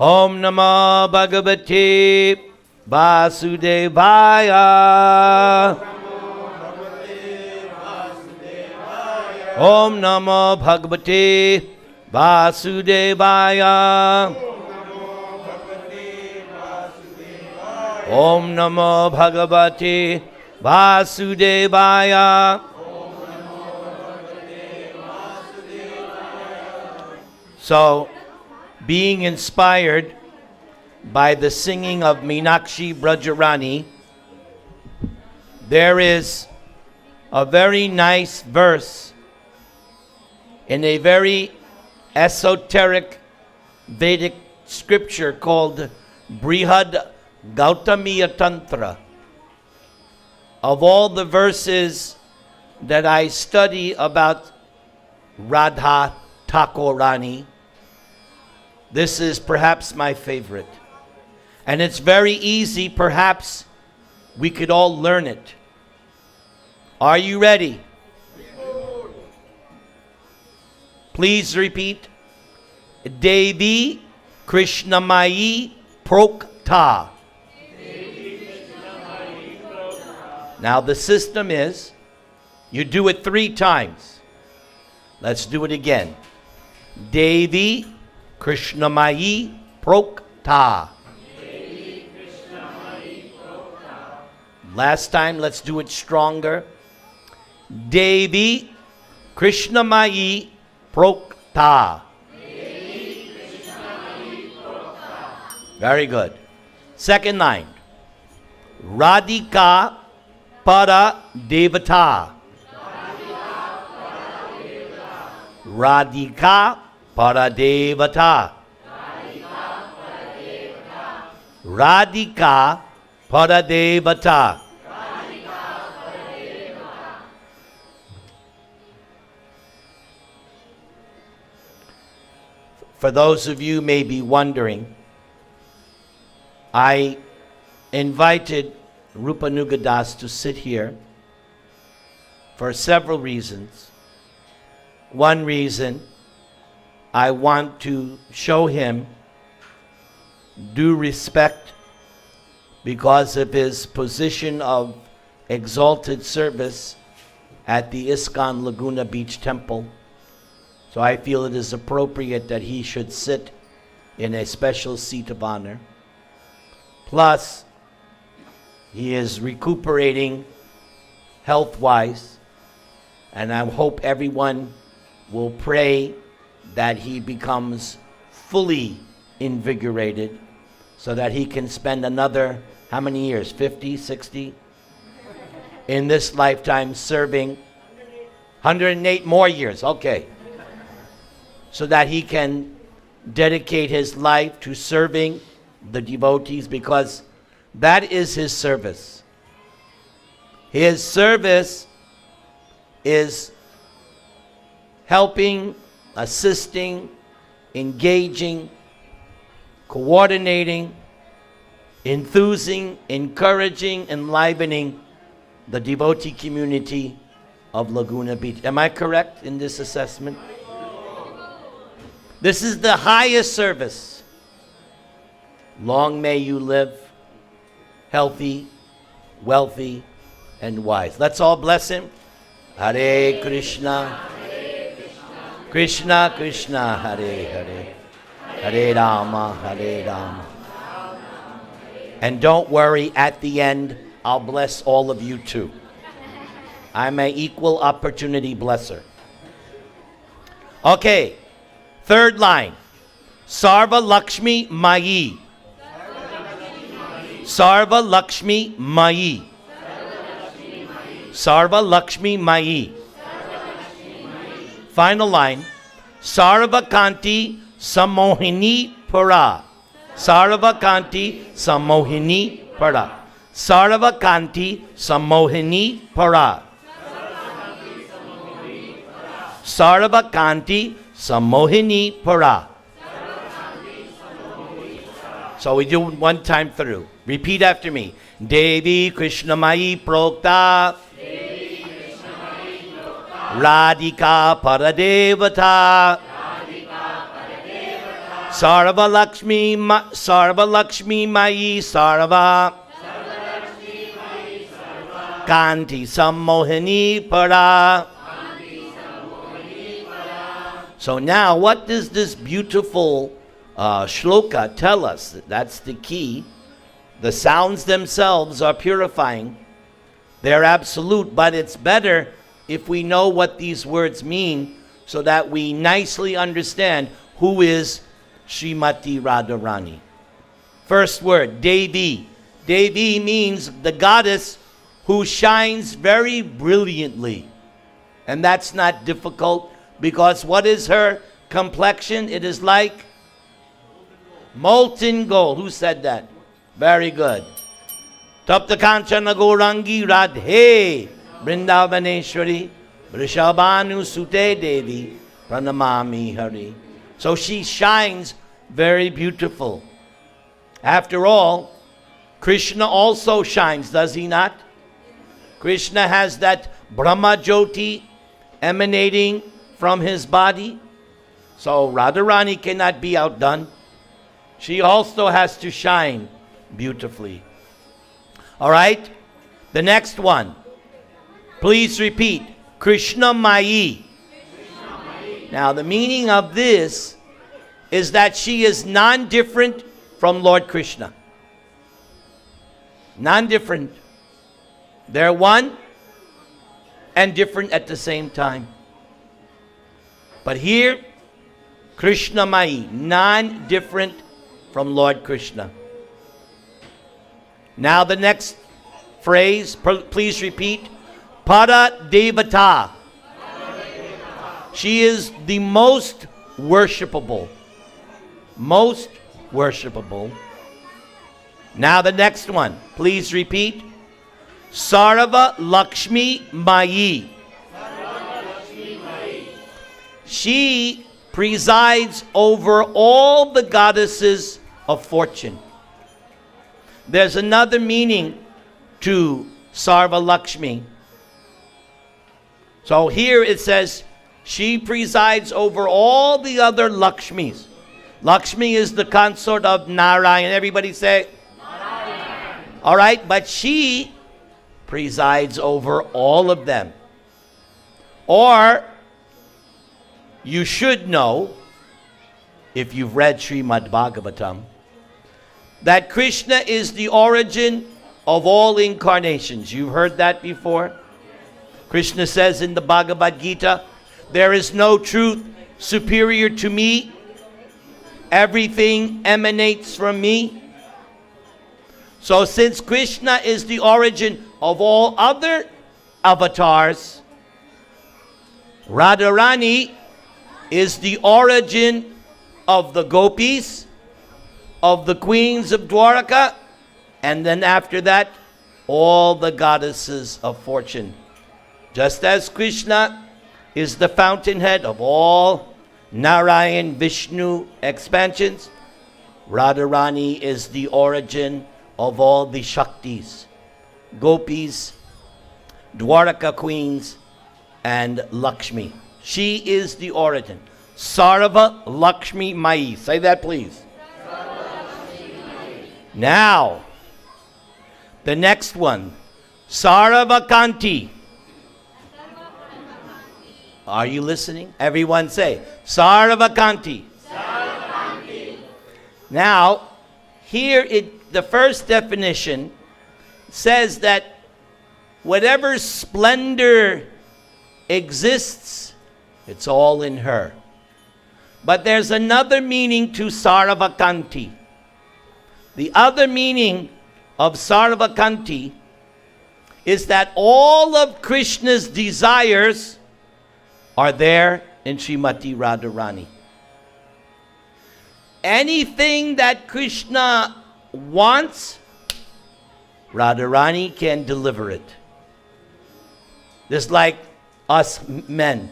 Om Namo Bhagavate Vasudevaya. Om Namo Bhagavate Vasudevaya. Om Namo Bhagavate Vasudevaya. So, being inspired by the singing of Meenakshi Brajarani, there is a very nice verse in a very esoteric Vedic scripture called Brihad Gautamiya Tantra. Of all the verses that I study about Rädhä Thäkuränee, this is perhaps my favorite. And it's very easy, perhaps we could all learn it. Are you ready? Please repeat. Devi Krishna-mayee prokta. Now the system is, you do it 3 times. Let's do it again. Devi Krishna-mayee prokta. Last time, let's do it stronger. Devi Krishna-mayee prokta. Very good. Second line. Rädhikä para-devatä. Rädhikä para-devatä. Rädhikä para-devatä. For those of you may be wondering, I invited Rupanugadas to sit here for several reasons. One reason, I want to show him due respect because of his position of exalted service at the ISKCON Laguna Beach Temple. So I feel it is appropriate that he should sit in a special seat of honor. Plus, he is recuperating health-wise, and I hope everyone will pray that he becomes fully invigorated so that he can spend another, how many years, 50, 60? In this lifetime serving 108 more years, okay. So that he can dedicate his life to serving the devotees, because that is his service. His service is helping, assisting, engaging, coordinating, enthusing, encouraging, enlivening the devotee community of Laguna Beach. Am I correct in this assessment? This is the highest service. Long may you live, healthy, wealthy, and wise. Let's all bless him. Hare Krishna, Krishna Krishna, Hare Hare, Hare Rama, Hare Rama. And don't worry, at the end, I'll bless all of you too. I'm an equal opportunity blesser. Okay, third line. Sarva-lakshmee-mayee. Sarva-lakshmee-mayee. Sarva-lakshmee-mayee. Final line. Sarva-käntih sammohinee para. Sarva-käntih sammohinee para. Sarva-käntih sammohinee para. Sarva-käntih sammohinee para. So we do one time through. Repeat after me. Devi Krishna-mayee prokta. Rädhikä para-devatä. sarva-lakshmee-mayee, sarva-käntih, sammohinee, para. So now, what does this beautiful shloka tell us? That's the key. The sounds themselves are purifying. They're absolute, but it's better if we know what these words mean so that we nicely understand who is Srimati Radharani. First word, Devi. Devi means the goddess who shines very brilliantly. And that's not difficult because what is her complexion? It is like molten gold. Who said that? Very good. Tapta Kanchana Gaurangi Rädhä Vrindavaneshwari Vrishabhanu Sute Devi Pranamami Hari. So she shines very beautiful. After all, Krishna also shines, does he not? Krishna has that Brahma Jyoti emanating from his body. So Radharani cannot be outdone. She also has to shine beautifully. All right? The next one. Please repeat. Krishna-mayee. Now, the meaning of this is that she is non-different from Lord Krishna. Non-different. They're one and different at the same time. But here, Krishna-mayee, non-different from Lord Krishna. Now the next phrase, please repeat. Para-devatä. She is the most worshipable. Most worshipable. Now the next one, please repeat. Sarva-lakshmee-mayee. She presides over all the goddesses of fortune. There's another meaning to sarva-lakshmee. So here it says, she presides over all the other Lakshmis. Lakshmi is the consort of Narayan. Everybody say? Narayan. All right, but she presides over all of them. Or, you should know, if you've read Srimad Bhagavatam, that Krishna is the origin of all incarnations. You've heard that before? Krishna says in the Bhagavad Gita, there is no truth superior to me. Everything emanates from me. So since Krishna is the origin of all other avatars, Radharani is the origin of the gopis, of the queens of Dwaraka, and then after that, all the goddesses of fortune. Just as Krishna is the fountainhead of all Narayan, Vishnu expansions, Radharani is the origin of all the Shaktis, gopis, Dwaraka queens, and Lakshmi. She is the origin. Sarva-lakshmee-mayee. Say that, please. Now, the next one, sarva-käntih. Are you listening? Everyone say, sarva-käntih. Now, here the first definition says that whatever splendor exists, it's all in her. But there's another meaning to sarva-käntih. The other meaning of sarva-käntih is that all of Krishna's desires are there in Srimati Radharani. Anything that Krishna wants, Radharani can deliver it. Just like us men.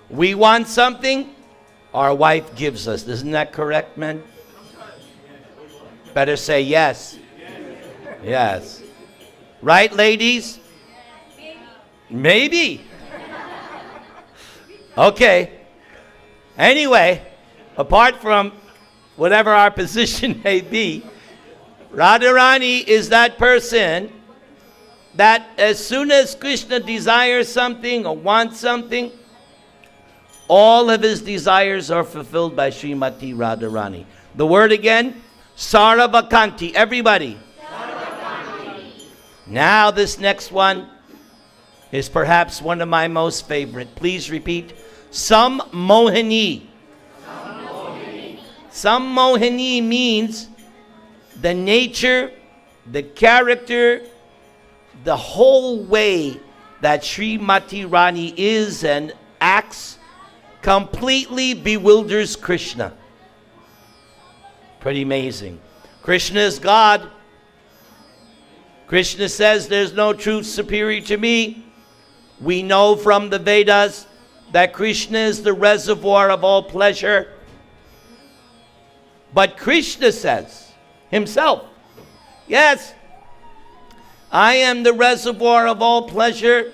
We want something, our wife gives us. Isn't that correct, men? Better say yes. Yes. Right, ladies? Maybe. Okay. Anyway, apart from whatever our position may be, Radharani is that person that as soon as Krishna desires something or wants something, all of his desires are fulfilled by Srimati Radharani. The word again, sarva-käntih. Everybody. Sarva-käntih. Now this next one is perhaps one of my most favorite. Please repeat. Sammohinee. Sammohinee means the nature, the character, the whole way that Srimati Rani is and acts completely bewilders Krishna. Pretty amazing. Krishna is God. Krishna says there's no truth superior to me. We know from the Vedas that Krishna is the reservoir of all pleasure. But Krishna says himself, yes, I am the reservoir of all pleasure.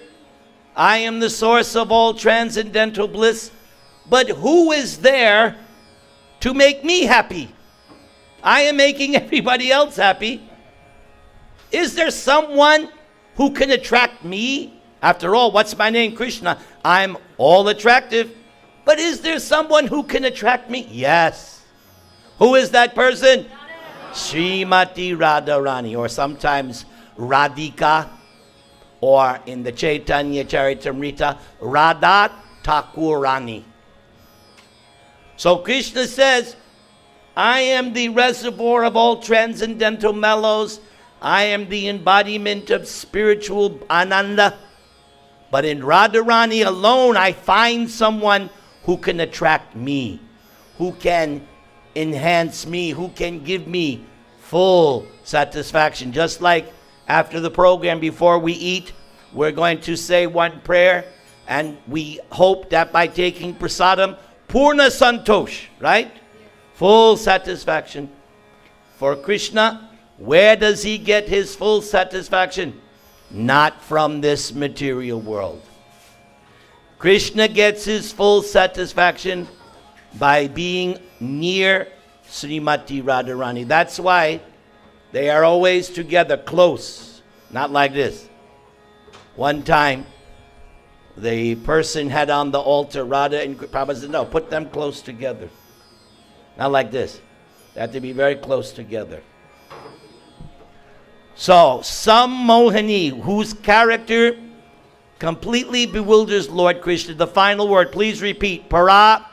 I am the source of all transcendental bliss. But who is there to make me happy? I am making everybody else happy. Is there someone who can attract me? After all, what's my name? Krishna. I'm all attractive. But is there someone who can attract me? Yes. Who is that person? Srimati Radharani, or sometimes Rädhika, or in the Caitanya-caritämrita, Rädhä Thäkuränee. So Krishna says, I am the reservoir of all transcendental mellows. I am the embodiment of spiritual ananda. But in Radharani alone, I find someone who can attract me, who can enhance me, who can give me full satisfaction. Just like after the program, before we eat, we're going to say one prayer, and we hope that by taking prasadam, Purna Santosh, right? Full satisfaction. For Krishna, where does he get his full satisfaction? Not from this material world. Krishna gets his full satisfaction by being near Srimati Radharani. That's why they are always together, close, not like this. One time, the person had on the altar Radha and Prabhupada said, no, put them close together. Not like this. They have to be very close together. So, sammohinee, whose character completely bewilders Lord Krishna. The final word, please repeat. Para.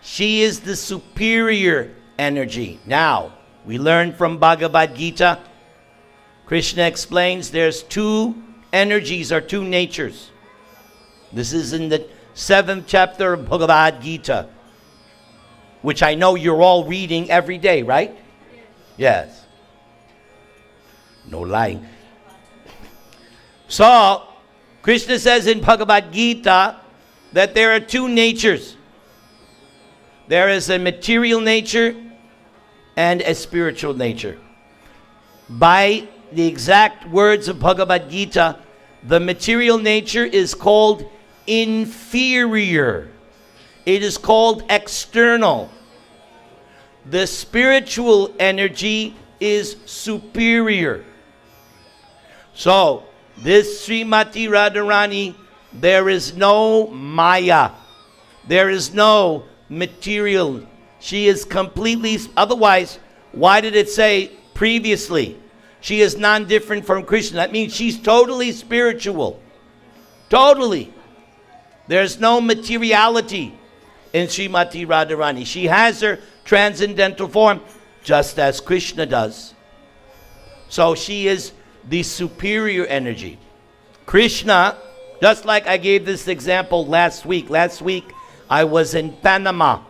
She is the superior energy. Now, we learn from Bhagavad Gita. Krishna explains there's two energies or two natures. This is in the 7th chapter of Bhagavad Gita, which I know you're all reading every day, right? Yes. No lying. So, Krishna says in Bhagavad Gita that there are two natures. There is a material nature and a spiritual nature. By the exact words of Bhagavad Gita, the material nature is called inferior. It is called external. The spiritual energy is superior. So, this Srimati Radharani, there is no Maya. There is no material. She is completely, otherwise, why did it say previously? She is non-different from Krishna. That means she's totally spiritual. Totally. There's no materiality in Srimati Radharani. She has her transcendental form, just as Krishna does. So she is the superior energy. Krishna, just like I gave this example last week. Last week, I was in Panama,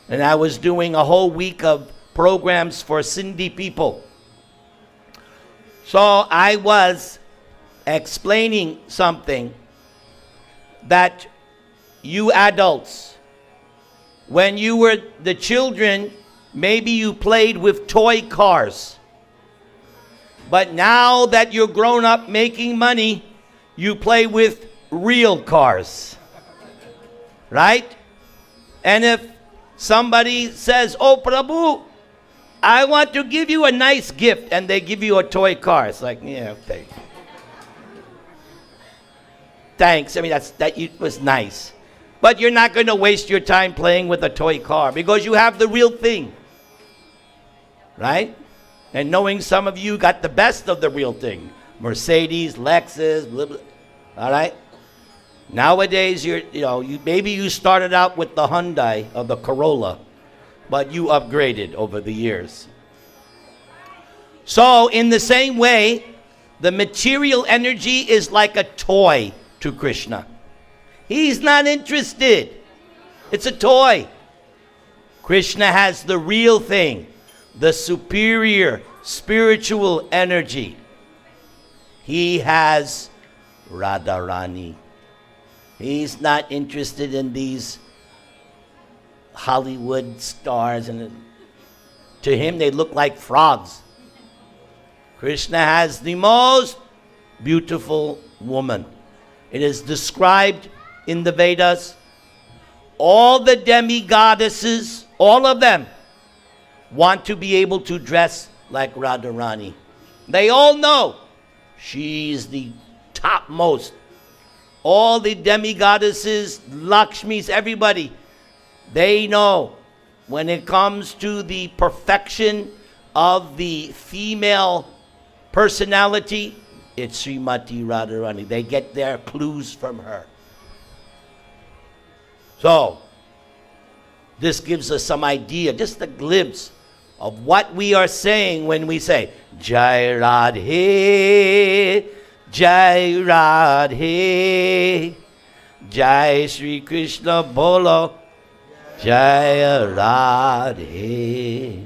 and I was doing a whole week of programs for Sindhi people. So I was explaining something that you adults, when you were the children, maybe you played with toy cars. But now that you're grown up making money, you play with real cars. right? And if somebody says, "Oh, Prabhu, I want to give you a nice gift," and they give you a toy car, it's like, yeah, okay. Thanks. I mean, that was nice. But you're not going to waste your time playing with a toy car because you have the real thing. Right? And knowing some of you got the best of the real thing. Mercedes, Lexus, blah, blah. All right? Nowadays, maybe you started out with the Hyundai or the Corolla, but you upgraded over the years. So, in the same way, the material energy is like a toy to Krishna. He's not interested. It's a toy. Krishna has the real thing, the superior spiritual energy. He has Radharani. He's not interested in these Hollywood stars, and to him they look like frogs. Krishna has the most beautiful woman. It is described in the Vedas. All the demigoddesses, all of them, want to be able to dress like Radharani. They all know she is the topmost. All the demigoddesses, Lakshmis, everybody, they know when it comes to the perfection of the female personality, it's Srimati Radharani. They get their clues from her. So, this gives us some idea, just a glimpse of what we are saying when we say, Jai Rädhä, Jai Rädhä, Jai Shri Krishna Bolo, Jai Rädhä.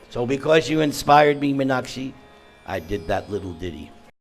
So because you inspired me, Meenakshi, I did that little ditty.